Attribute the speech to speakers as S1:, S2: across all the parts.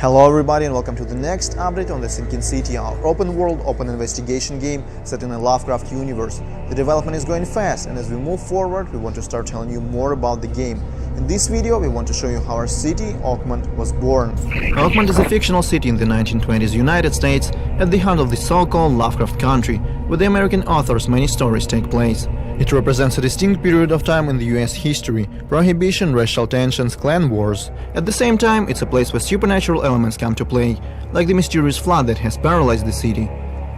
S1: Hello everybody and welcome to the next update on the Sinking City, our open world, open investigation game set in a Lovecraft universe. The development is going fast, and as we move forward we want to start telling you more about the game. In this video we want to show you how our city, Oakmont, was born.
S2: Oakmont is a fictional city in the 1920s United States at the heart of the so-called Lovecraft country, where the American author's many stories take place. It represents a distinct period of time in the US history: prohibition, racial tensions, clan wars. At the same time, it's a place where supernatural elements come to play, like the mysterious flood that has paralyzed the city.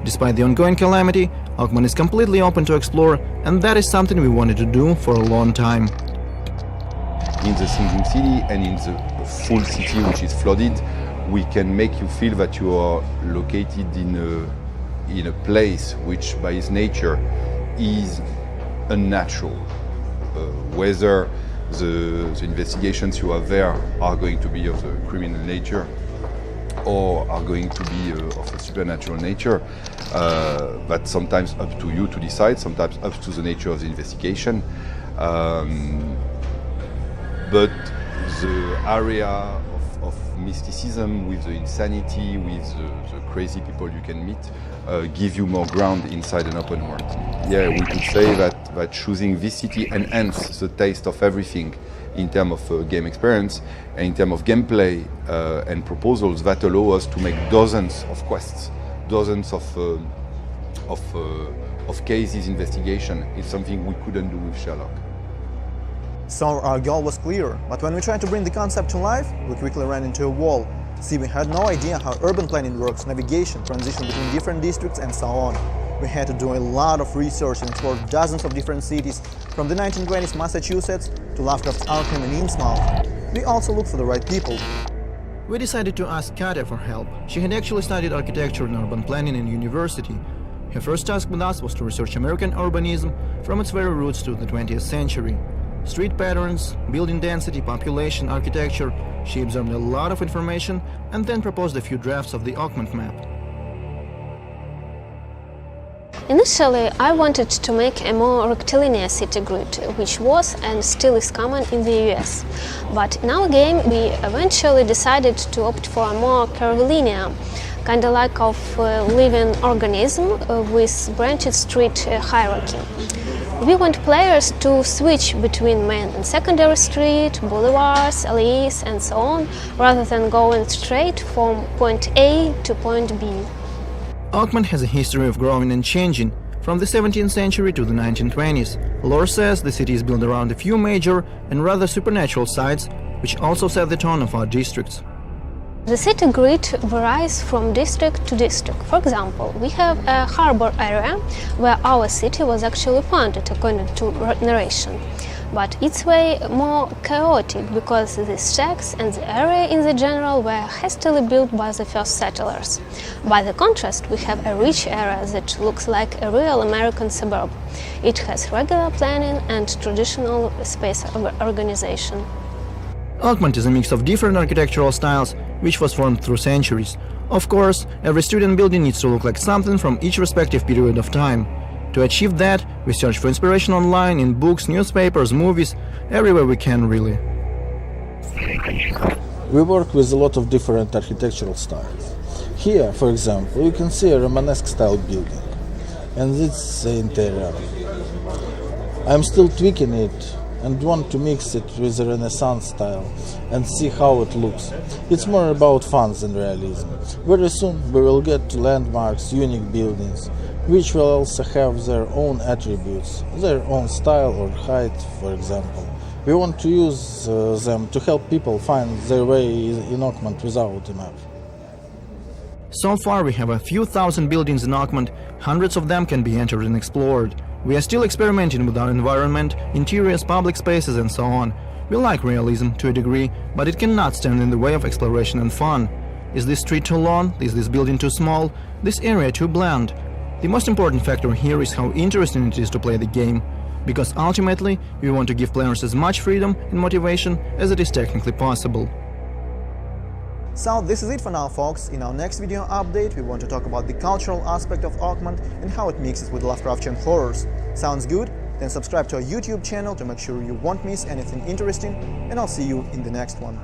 S2: Despite the ongoing calamity, Oakmont is completely open to explore, and that is something we wanted to do for a long time.
S3: In the sinking city and in the full city which is flooded, we can make you feel that you are located in a place which by its nature is unnatural. Whether the investigations you have there are going to be of the criminal nature or are going to be of a supernatural nature, that's sometimes up to you to decide, sometimes up to the nature of the investigation. But the area of mysticism, with the insanity, with the crazy people you can meet, give you more ground inside an open world. Yeah, we could say that choosing this city enhances the taste of everything in terms of game experience and in terms of gameplay and proposals that allow us to make dozens of quests, dozens of cases, investigation. It's something we couldn't do with Sherlock.
S1: So our goal was clear, but when we tried to bring the concept to life, we quickly ran into a wall. See, we had no idea how urban planning works, navigation, transition between different districts and so on. We had to do a lot of research and explore dozens of different cities, from the 1920s Massachusetts to Lovecraft's Arkham and Innsmouth. We also looked for the right people.
S2: We decided to ask Katya for help. She had actually studied architecture and urban planning in university. Her first task with us was to research American urbanism from its very roots to the 20th century. Street patterns, building density, population, architecture. She absorbed a lot of information and then proposed a few drafts of the Oakmont map.
S4: Initially, I wanted to make a more rectilinear city grid, which was and still is common in the US. But in our game, we eventually decided to opt for a more curvilinear, kind of like of living organism with branched street hierarchy. We want players to switch between main and secondary street, boulevards, alleys and so on, rather than going straight from point A to point B.
S2: Oakmont has a history of growing and changing. From the 17th century to the 1920s, lore says the city is built around a few major and rather supernatural sites, which also set the tone of our districts.
S4: The city grid varies from district to district. For example, we have a harbor area where our city was actually founded, according to narration. But it's way more chaotic because the stacks and the area in the general were hastily built by the first settlers. By the contrast, we have a rich area that looks like a real American suburb. It has regular planning and traditional space organization.
S2: Oakmont is a mix of different architectural styles, which was formed through centuries. Of course, every student building needs to look like something from each respective period of time. To achieve that, we search for inspiration online, in books, newspapers, movies, everywhere we can, really.
S5: We work with a lot of different architectural styles. Here, for example, you can see a Romanesque style building, and it's the interior. I'm still tweaking it and want to mix it with the Renaissance style and see how it looks. It's more about fun than realism. Very soon we will get to landmarks, unique buildings, which will also have their own attributes, their own style or height, for example. We want to use them to help people find their way in Oakmont without a map.
S2: So far we have a few thousand buildings in Oakmont, hundreds of them can be entered and explored. We are still experimenting with our environment, interiors, public spaces and so on. We like realism to a degree, but it cannot stand in the way of exploration and fun. Is this street too long? Is this building too small? This area too bland? The most important factor here is how interesting it is to play the game, because ultimately we want to give players as much freedom and motivation as it is technically possible.
S1: So this is it for now, folks. In our next video update, we want to talk about the cultural aspect of Oakmont and how it mixes with Lovecraftian horrors. Sounds good? Then subscribe to our YouTube channel to make sure you won't miss anything interesting, and I'll see you in the next one.